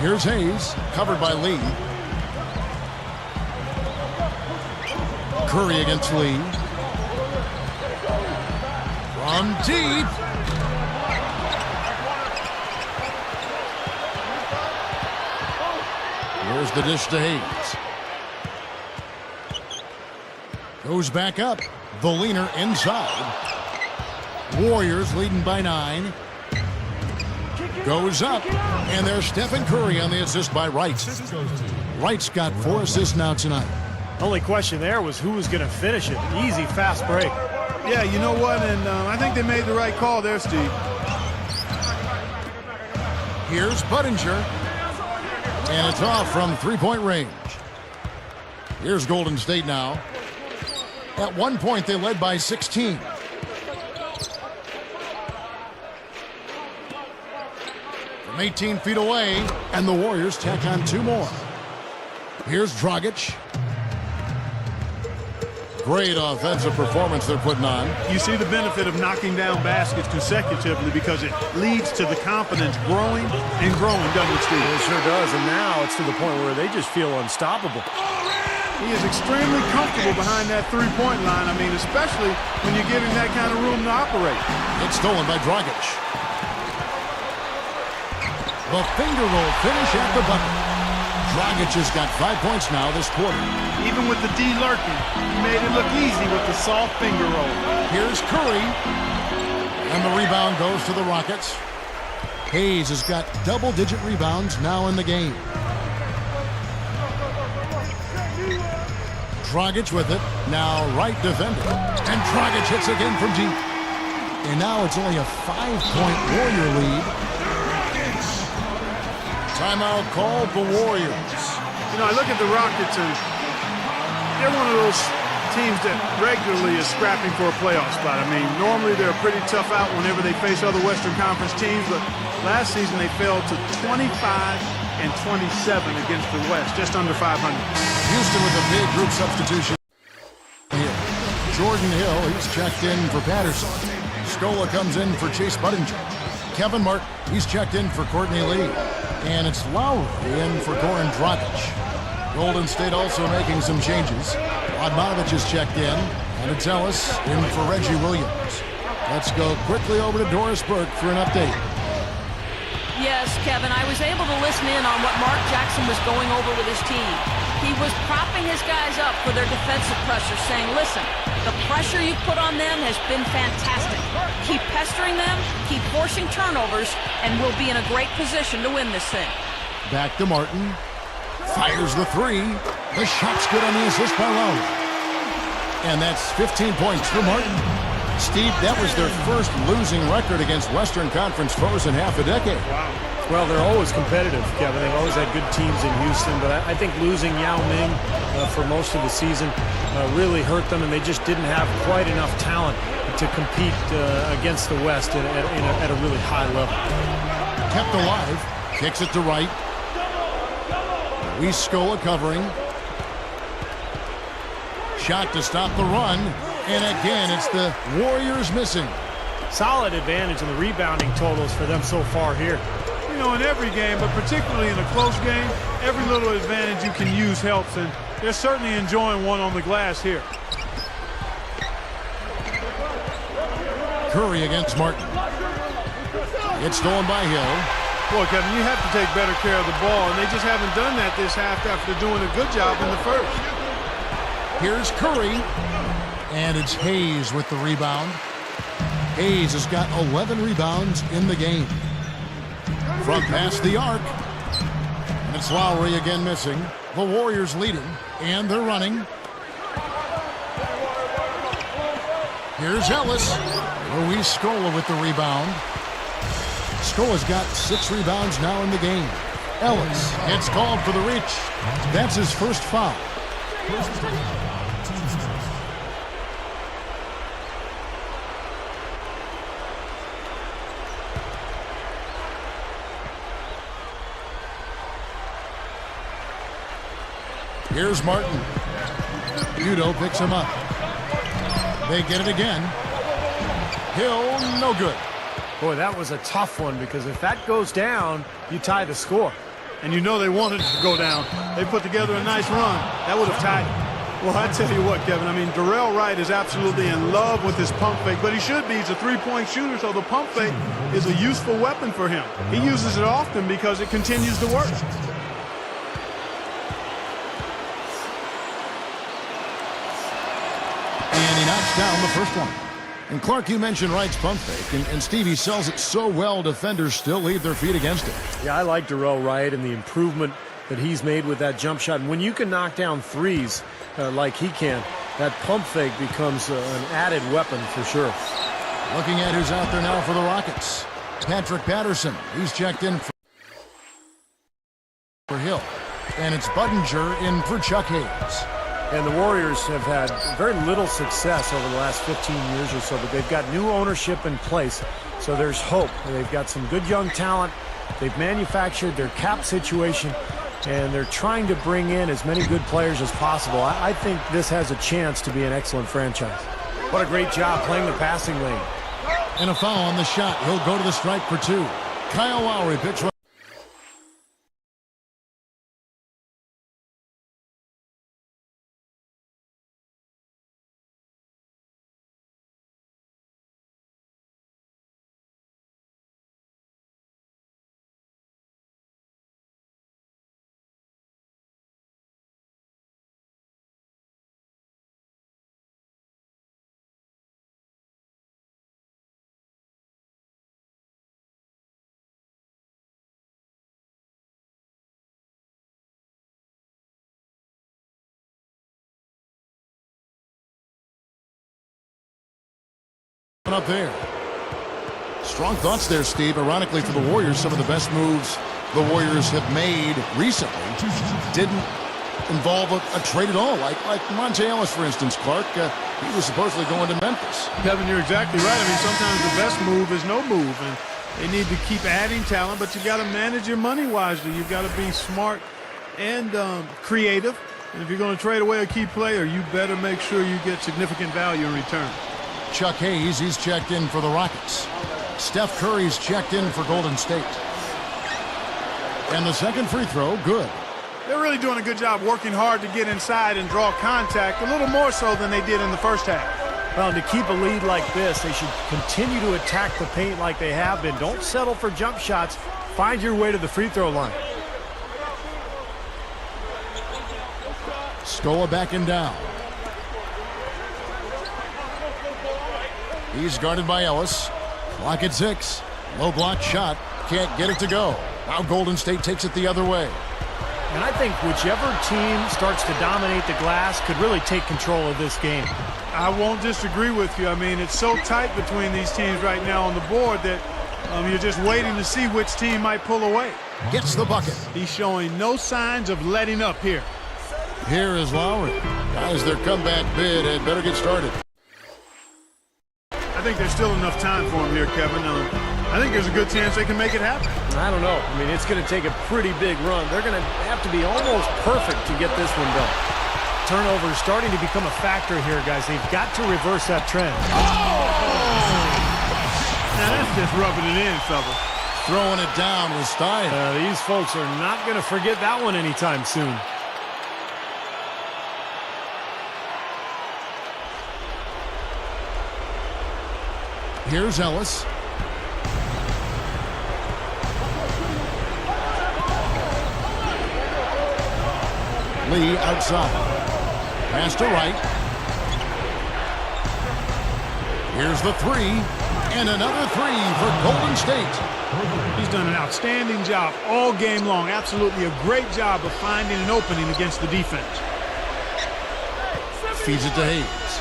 Here's Hayes, covered by Lee. Curry against Lee. From deep. Here's the dish to Hayes. Goes back up. The leaner inside. Warriors leading by 9. Goes up. And there's Stephen Curry on the assist by Wright. Wright's got 4 assists now tonight. Only question there was who was going to finish it. Easy, fast break. Yeah, you know what? And I think they made the right call there, Steve. Here's Buttinger. And it's off from 3-point range. Here's Golden State now. At one point, they led by 16. From 18 feet away, and the Warriors tack on 2 more. Here's Dragic. Great offensive performance they're putting on. You see the benefit of knocking down baskets consecutively because it leads to the confidence growing and growing, doesn't it, Steve? It sure does, and now it's to the point where they just feel unstoppable. He is extremely comfortable behind that 3-point line. I mean, especially when you give him that kind of room to operate. It's stolen by Dragic. The finger roll finish at the bucket. Dragic has got 5 points now this quarter. Even with the D lurking, he made it look easy with the soft finger roll. Here's Curry. And the rebound goes to the Rockets. Hayes has got double-digit rebounds now in the game. Dragic with it. Now Wright defending. And Dragic hits again from deep. And now it's only a 5-point Warrior lead. Timeout called the Warriors. You know, I look at the Rockets, and they're one of those teams that regularly is scrapping for a playoff spot. I mean, normally they're a pretty tough out whenever they face other Western Conference teams, but last season they fell to 25-27 against the West, just under 500. Houston with a big group substitution here. Jordan Hill. He's checked in for Patterson. Scola comes in for Chase Budinger. Kevin Martin, he's checked in for Courtney Lee. And it's Lowry in for Goran Dragic. Golden State also making some changes. Odmanovic is checked in. And it's Ellis in for Reggie Williams. Let's go quickly over to Doris Burke for an update. Yes, Kevin, I was able to listen in on what Mark Jackson was going over with his team. He was propping his guys up for their defensive pressure, saying, listen, the pressure you put on them has been fantastic. Keep pestering them, keep forcing turnovers, and we'll be in a great position to win this thing. Back to Martin. Fires the three. The shot's good on the assist by Lowry. And that's 15 points for Martin. Steve, that was their first losing record against Western Conference foes in half a decade. Wow. Well, they're always competitive, Kevin. They've always had good teams in Houston, but I think losing Yao Ming for most of the season really hurt them, and they just didn't have quite enough talent to compete against the West at a really high level. Kept alive. Kicks it to right. Scola covering. Shot to stop the run. And again, it's the Warriors missing. Solid advantage in the rebounding totals for them so far here. You know, in every game, but particularly in a close game, every little advantage you can use helps, and they're certainly enjoying one on the glass here. Curry against Martin. It's stolen by Hill. Boy, Kevin, you have to take better care of the ball, and they just haven't done that this half after doing a good job in the first. Here's Curry. And it's Hayes with the rebound. Hayes has got 11 rebounds in the game. From past the arc. And it's Lowry again missing. The Warriors leading. And they're running. Here's Ellis. Luis Scola with the rebound. Scola's got 6 rebounds now in the game. Ellis gets called for the reach. That's his first foul. Here's Martin. Udo picks him up. They get it again. Hill, no good. Boy, that was a tough one, because if that goes down, you tie the score. And you know they wanted it to go down. They put together a nice run. That would have tied it. Well, I tell you what, Kevin, I mean, Darrell Wright is absolutely in love with his pump fake, but he should be. He's a three-point shooter, so the pump fake is a useful weapon for him. He uses it often because it continues to work. And he knocks down the first one. And Clark, you mentioned Wright's pump fake, and Stevie sells it so well, defenders still leave their feet against it. Yeah, I like Darrell Wright and the improvement that he's made with that jump shot. And when you can knock down threes like he can, that pump fake becomes an added weapon for sure. Looking at who's out there now for the Rockets. Patrick Patterson. He's checked in for Hill. And it's Budinger in for Chuck Hayes. And the Warriors have had very little success over the last 15 years or so, but they've got new ownership in place, so there's hope. They've got some good young talent. They've manufactured their cap situation, and they're trying to bring in as many good players as possible. I think this has a chance to be an excellent franchise. What a great job playing the passing lane. And a foul on the shot. He'll go to the strike for 2. Kyle Lowry picks one. Up there. Strong thoughts there, Steve. Ironically for the Warriors, some of the best moves the Warriors have made recently didn't involve a trade at all. Like Monte Ellis, for instance, Clark. He was supposedly going to Memphis. Kevin, you're exactly right. I mean, sometimes the best move is no move, and they need to keep adding talent, but you got to manage your money wisely. You've got to be smart and creative And if you're going to trade away a key player, you better make sure you get significant value in return. Chuck Hayes, he's checked in for the Rockets. Steph Curry's checked in for Golden State. And the second free throw, good. They're really doing a good job working hard to get inside and draw contact, a little more so than they did in the first half. Well, to keep a lead like this, they should continue to attack the paint like they have been. Don't settle for jump shots. Find your way to the free throw line. Scola backing down. He's guarded by Ellis. Clock at 6. Low block shot. Can't get it to go. Now Golden State takes it the other way. And I think whichever team starts to dominate the glass could really take control of this game. I won't disagree with you. I mean, it's so tight between these teams right now on the board that you're just waiting to see which team might pull away. Gets the bucket. He's showing no signs of letting up here. Here is Lowry. Guys, their comeback bid had better get started. I think there's still enough time for him here, Kevin. I think there's a good chance they can make it happen. I don't know. I mean, it's going to take a pretty big run. They're going to have to be almost perfect to get this one done. Turnovers starting to become a factor here, guys. They've got to reverse that trend. Now that's just rubbing it in, fella. Throwing it down with style. These folks are not going to forget that one anytime soon. Here's Ellis. Lee outside. Pass to right. Here's the three. And another three for Golden State. He's done an outstanding job all game long. Absolutely a great job of finding an opening against the defense. Feeds it to Hayes.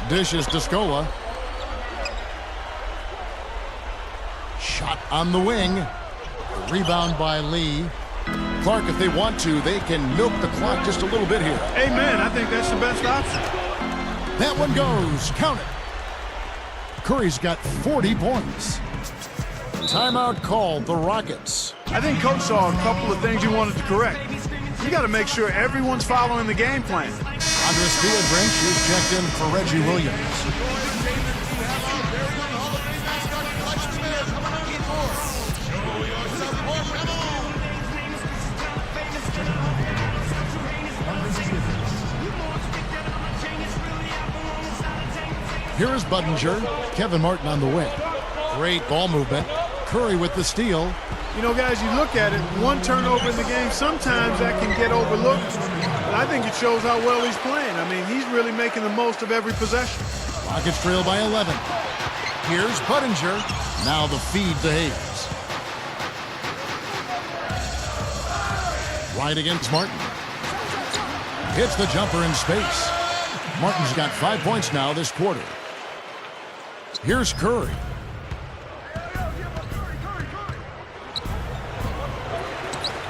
Dishes to Scola. Shot on the wing. Rebound by Lee. Clark, if they want to, they can milk the clock just a little bit here. Amen. I think that's the best option. That one goes. Count it. Curry's got 40 points. Timeout called, the Rockets. I think Coach saw a couple of things he wanted to correct. You got to make sure everyone's following the game plan. Andres Theodrench is checked in for Reggie Williams. Here is Budinger. Kevin Martin on the wing. Great ball movement. Curry with the steal. You know, guys, you look at it, one turnover in the game, sometimes that can get overlooked. But I think it shows how well he's playing. I mean, he's really making the most of every possession. Rockets trail by 11. Here's Budinger. Now the feed to Hayes. Right against Martin. Hits the jumper in space. Martin's got 5 points now this quarter. Here's Curry.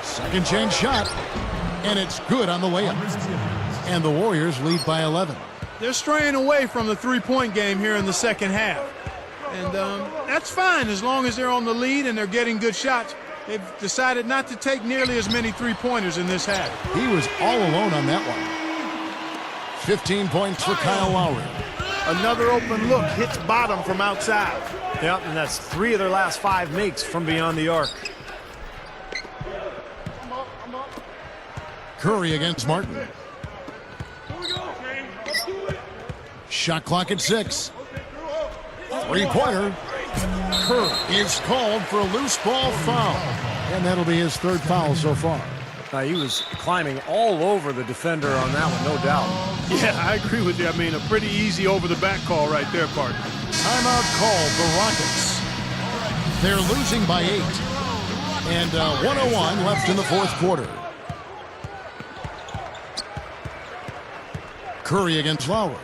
Second chance shot, and it's good on the layup. And the Warriors lead by 11. They're straying away from the three-point game here in the second half. And that's fine as long as they're on the lead and they're getting good shots. They've decided not to take nearly as many three-pointers in this half. He was all alone on that one. 15 points for Kyle Lowry. Another open look, hits bottom from outside. Yep, and that's 3 of their last 5 makes from beyond the arc. Curry against Martin. Shot clock at 6. Three-pointer. Curry is called for a loose ball foul. And that'll be his 3rd foul so far. He was climbing all over the defender on that one, no doubt. Yeah, I agree with you. I mean, a pretty easy over-the-back call right there, partner. Timeout called, the Rockets. They're losing by 8. And 1:01 left in the 4th quarter. Curry against Lowry.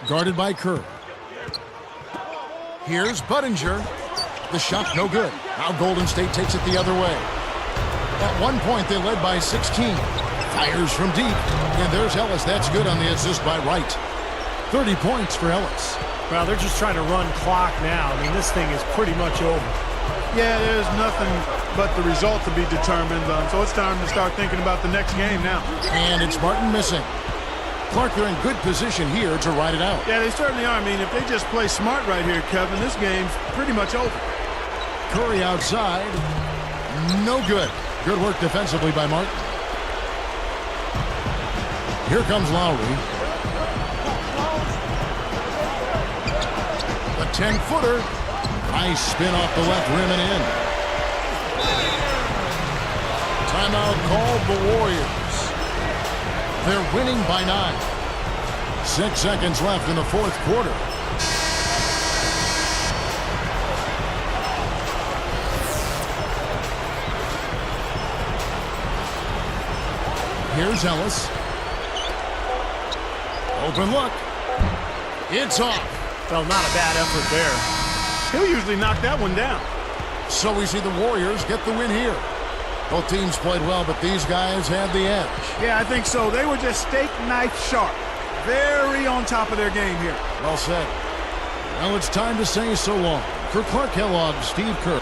Guarded by Curry. Here's Budinger. The shot no good. Now Golden State takes it the other way. At one point, they led by 16. Fires from deep. And there's Ellis. That's good on the assist by Wright. 30 points for Ellis. Well, they're just trying to run clock now. I mean, this thing is pretty much over. Yeah, there's nothing but the result to be determined. So it's time to start thinking about the next game now. And it's Martin missing. Clark, they're in good position here to ride it out. Yeah, they certainly are. I mean, if they just play smart right here, Kevin, this game's pretty much over. Curry outside. No good. Good work defensively by Martin. Here comes Lowry. The 10-footer. Nice spin off the left rim and in. Timeout called the Warriors. They're winning by 9. 6 seconds left in the fourth quarter. Here's Ellis. Open look. It's off. Well, not a bad effort there. He'll usually knock that one down. So we see the Warriors get the win here. Both teams played well, but these guys had the edge. Yeah, I think so. They were just steak knife sharp. Very on top of their game here. Well said. Well, it's time to say so long. For Clark Kellogg, Steve Kerr.